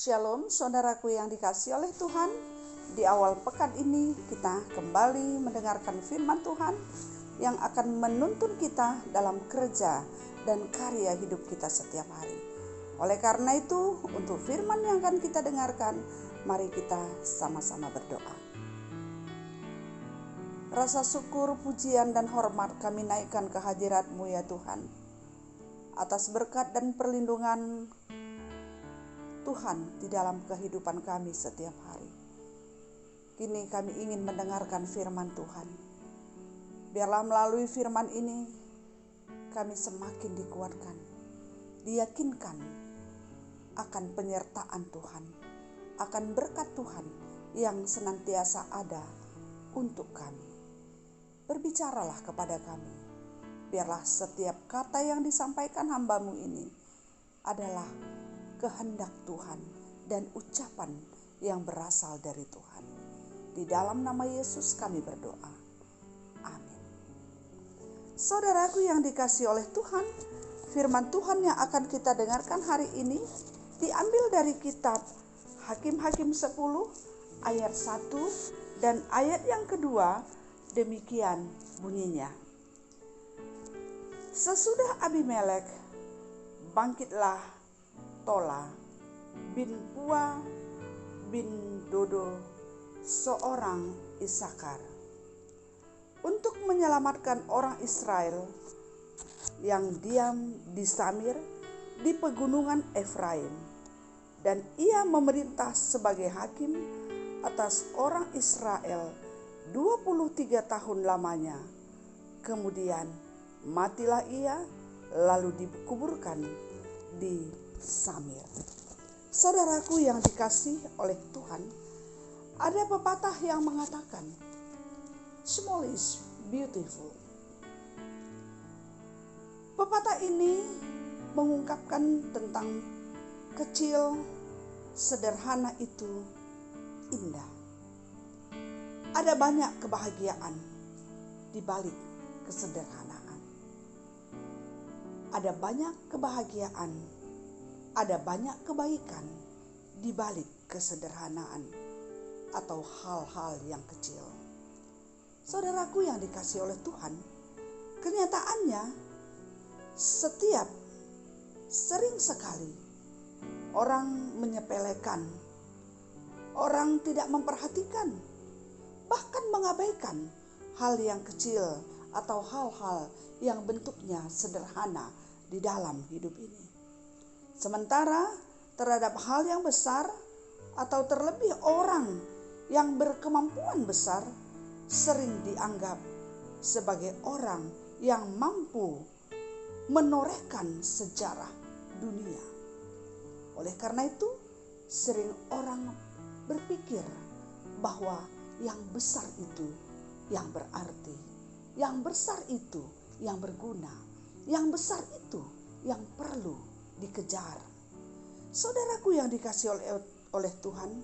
Shalom saudaraku yang dikasihi oleh Tuhan. Di awal pekan ini kita kembali mendengarkan firman Tuhan yang akan menuntun kita dalam kerja dan karya hidup kita setiap hari. Oleh karena itu, untuk firman yang akan kita dengarkan, mari kita sama-sama berdoa. Rasa syukur, pujian, dan hormat kami naikkan ke hadirat-Mu ya Tuhan, atas berkat dan perlindungan Tuhan di dalam kehidupan kami setiap hari. Kini kami ingin mendengarkan firman Tuhan. Biarlah melalui firman ini kami semakin dikuatkan, diyakinkan akan penyertaan Tuhan, akan berkat Tuhan yang senantiasa ada untuk kami. Berbicaralah kepada kami. Biarlah setiap kata yang disampaikan hamba-Mu ini adalah kehendak Tuhan dan ucapan yang berasal dari Tuhan. Di dalam nama Yesus kami berdoa. Amin. Saudaraku yang dikasihi oleh Tuhan, firman Tuhan yang akan kita dengarkan hari ini diambil dari kitab Hakim-Hakim 10 ayat 1 dan ayat yang kedua, demikian bunyinya. Sesudah Abimelek, bangkitlah Tola bin Pua bin Dodo, seorang Isakar, untuk menyelamatkan orang Israel yang diam di Samir di pegunungan Efraim, dan ia memerintah sebagai hakim atas orang Israel 23 tahun lamanya. Kemudian matilah ia, lalu dikuburkan di Samir. Saudaraku yang dikasihi oleh Tuhan, ada pepatah yang mengatakan small is beautiful. Pepatah ini mengungkapkan tentang kecil, sederhana itu indah. Ada banyak kebahagiaan di balik kesederhanaan. Ada banyak kebahagiaan, ada banyak kebaikan di balik kesederhanaan atau hal-hal yang kecil. Saudaraku yang dikasihi oleh Tuhan, kenyataannya sering sekali orang menyepelekan, orang tidak memperhatikan, bahkan mengabaikan hal yang kecil atau hal-hal yang bentuknya sederhana di dalam hidup ini. Sementara terhadap hal yang besar atau terlebih orang yang berkemampuan besar sering dianggap sebagai orang yang mampu menorehkan sejarah dunia. Oleh karena itu, sering orang berpikir bahwa yang besar itu yang berarti, yang besar itu yang berguna, yang besar itu yang perlu dikejar. Saudaraku yang dikasihi oleh Tuhan,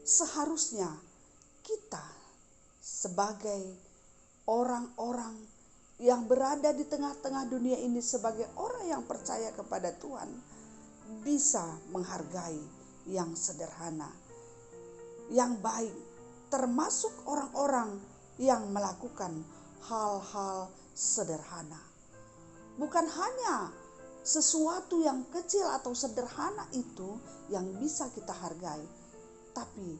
seharusnya kita sebagai orang-orang yang berada di tengah-tengah dunia ini, sebagai orang yang percaya kepada Tuhan, bisa menghargai yang sederhana, yang baik, termasuk orang-orang yang melakukan hal-hal sederhana. Bukan hanya sesuatu yang kecil atau sederhana itu yang bisa kita hargai, tapi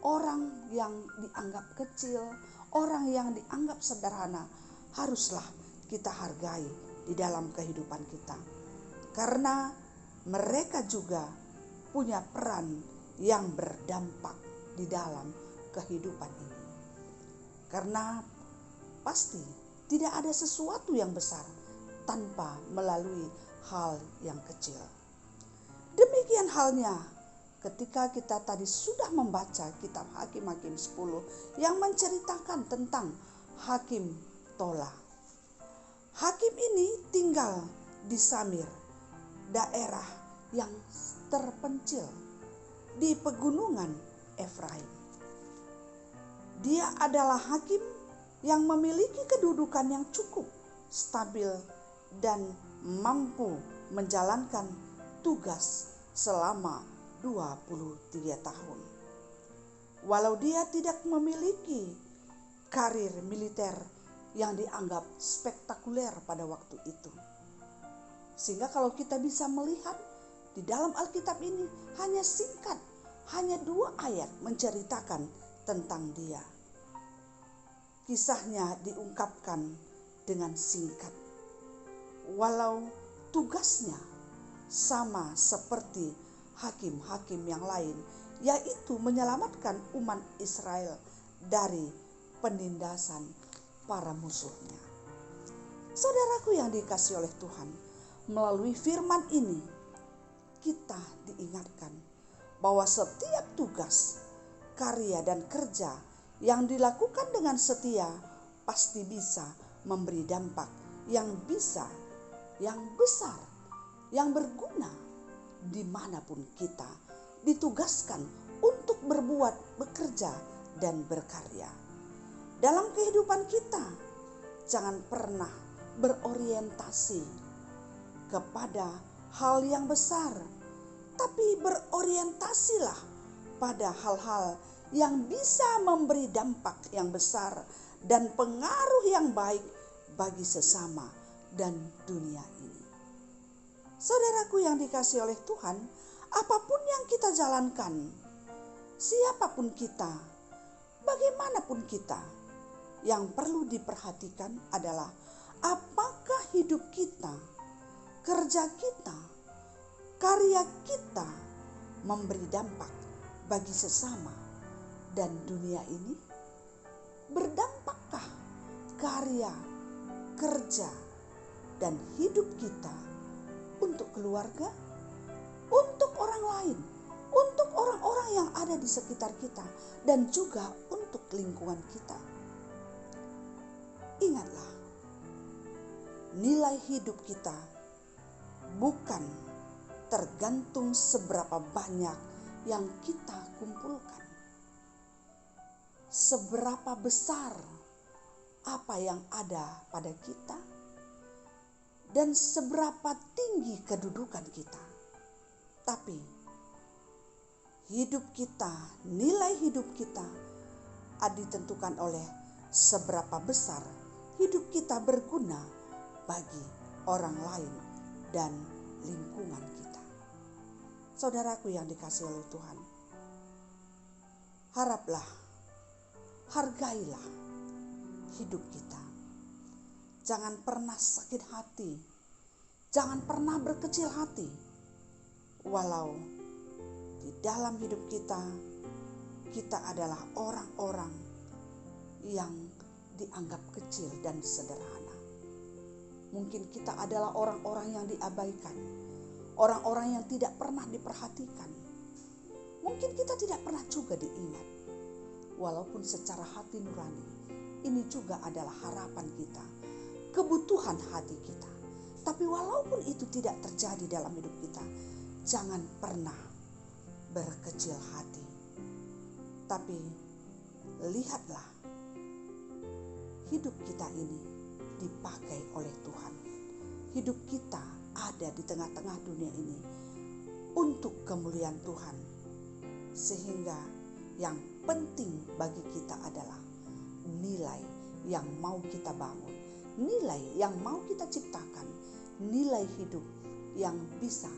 orang yang dianggap kecil, orang yang dianggap sederhana, haruslah kita hargai di dalam kehidupan kita, karena mereka juga punya peran yang berdampak di dalam kehidupan ini. Karena pasti tidak ada sesuatu yang besar tanpa melalui hal yang kecil. Demikian halnya ketika kita tadi sudah membaca kitab Hakim-Hakim 10 yang menceritakan tentang Hakim Tola. Hakim ini tinggal di Samir, daerah yang terpencil di pegunungan Efraim. Dia adalah hakim yang memiliki kedudukan yang cukup stabil dan mampu menjalankan tugas selama 23 tahun. Walau dia tidak memiliki karir militer yang dianggap spektakuler pada waktu itu. Sehingga kalau kita bisa melihat di dalam Alkitab ini hanya singkat, hanya 2 ayat menceritakan tentang dia. Kisahnya diungkapkan dengan singkat. Walau tugasnya sama seperti hakim-hakim yang lain, yaitu menyelamatkan umat Israel dari penindasan para musuhnya. Saudaraku yang dikasihi oleh Tuhan, melalui firman ini kita diingatkan bahwa setiap tugas, karya dan kerja yang dilakukan dengan setia pasti bisa memberi dampak yang besar, yang berguna dimanapun kita ditugaskan untuk berbuat, bekerja, dan berkarya. Dalam kehidupan kita, jangan pernah berorientasi kepada hal yang besar, tapi berorientasilah pada hal-hal yang bisa memberi dampak yang besar dan pengaruh yang baik bagi sesama dan dunia ini. Saudaraku yang dikasihi oleh Tuhan, apapun yang kita jalankan, siapapun kita, bagaimanapun kita, yang perlu diperhatikan adalah apakah hidup kita, kerja kita, karya kita memberi dampak bagi sesama dan dunia ini? Berdampakkah karya, kerja, dan hidup kita untuk keluarga, untuk orang lain, untuk orang-orang yang ada di sekitar kita, dan juga untuk lingkungan kita? Ingatlah, nilai hidup kita bukan tergantung seberapa banyak yang kita kumpulkan, seberapa besar apa yang ada pada kita, dan seberapa tinggi kedudukan kita. Tapi hidup kita, nilai hidup kita ditentukan oleh seberapa besar hidup kita berguna bagi orang lain dan lingkungan kita. Saudaraku yang dikasihi oleh Tuhan, haraplah, hargailah hidup kita. Jangan pernah sakit hati, jangan pernah berkecil hati, walau di dalam hidup kita adalah orang-orang yang dianggap kecil dan sederhana. Mungkin kita adalah orang-orang yang diabaikan, orang-orang yang tidak pernah diperhatikan. Mungkin kita tidak pernah juga diingat. Walaupun secara hati nurani, ini juga adalah harapan kita, kebutuhan hati kita. Tapi walaupun itu tidak terjadi dalam hidup kita, jangan pernah berkecil hati. Tapi lihatlah, hidup kita ini dipakai oleh Tuhan. Hidup kita ada di tengah-tengah dunia ini untuk kemuliaan Tuhan. Sehingga yang penting bagi kita adalah nilai yang mau kita bangun, nilai yang mau kita ciptakan, nilai hidup yang bisa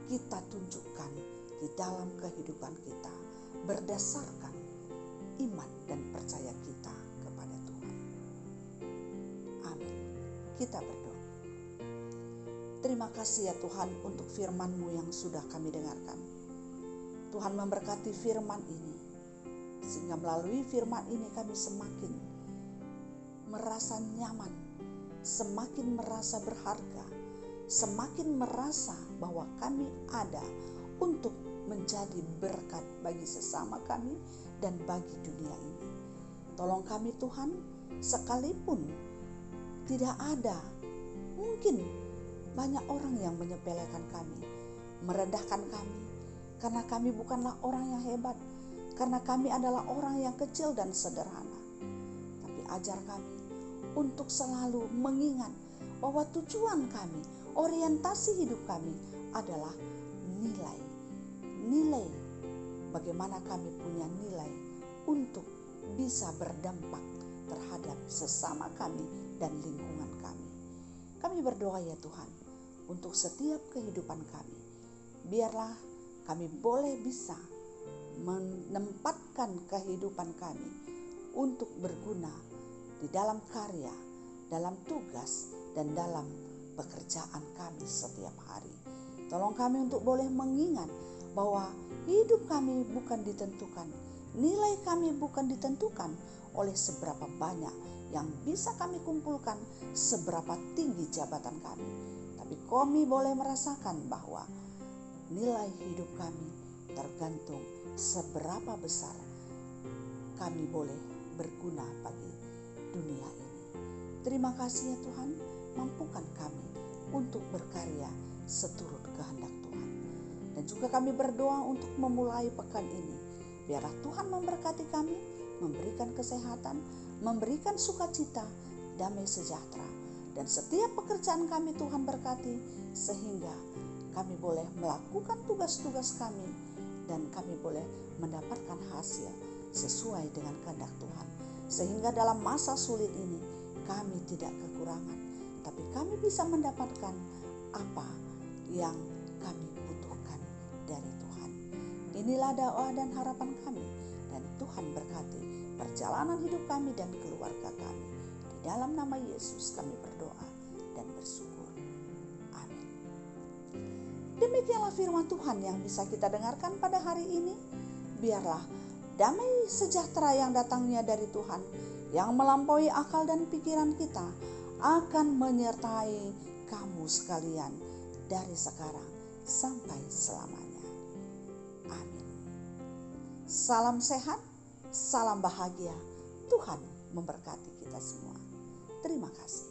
kita tunjukkan di dalam kehidupan kita berdasarkan iman dan percaya kita kepada Tuhan. Amin. Kita berdoa. Terima kasih ya Tuhan untuk firman-Mu yang sudah kami dengarkan. Tuhan memberkati firman ini, sehingga melalui firman ini kami semakin merasa nyaman, semakin merasa berharga, semakin merasa bahwa kami ada untuk menjadi berkat bagi sesama kami dan bagi dunia ini. Tolong kami Tuhan, sekalipun tidak ada, mungkin banyak orang yang menyepelekan kami, merendahkan kami, karena kami bukanlah orang yang hebat, karena kami adalah orang yang kecil dan sederhana. Tapi ajar kami untuk selalu mengingat bahwa tujuan kami, orientasi hidup kami adalah nilai bagaimana kami punya nilai untuk bisa berdampak terhadap sesama kami dan lingkungan kami. Kami berdoa ya Tuhan, untuk setiap kehidupan kami, biarlah kami boleh bisa menempatkan kehidupan kami untuk berguna di dalam karya, dalam tugas, dan dalam pekerjaan kami setiap hari. Tolong kami untuk boleh mengingat bahwa hidup kami bukan ditentukan, nilai kami bukan ditentukan oleh seberapa banyak yang bisa kami kumpulkan, seberapa tinggi jabatan kami. Tapi kami boleh merasakan bahwa nilai hidup kami tergantung seberapa besar kami boleh berguna bagi dunia ini. Terima kasih ya Tuhan, mampukan kami untuk berkarya seturut kehendak Tuhan. Dan juga kami berdoa untuk memulai pekan ini. Biarlah Tuhan memberkati kami, memberikan kesehatan, memberikan sukacita, damai sejahtera. Dan setiap pekerjaan kami Tuhan berkati, sehingga kami boleh melakukan tugas-tugas kami dan kami boleh mendapatkan hasil sesuai dengan kehendak Tuhan. Sehingga dalam masa sulit ini kami tidak kekurangan, tapi kami bisa mendapatkan apa yang kami butuhkan dari Tuhan. Inilah doa dan harapan kami, dan Tuhan berkati perjalanan hidup kami dan keluarga kami. Di dalam nama Yesus kami berdoa dan bersyukur. Amin. Demikianlah firman Tuhan yang bisa kita dengarkan pada hari ini. Biarlah damai sejahtera yang datangnya dari Tuhan, yang melampaui akal dan pikiran kita, akan menyertai kamu sekalian dari sekarang sampai selamanya. Amin. Salam sehat, salam bahagia. Tuhan memberkati kita semua. Terima kasih.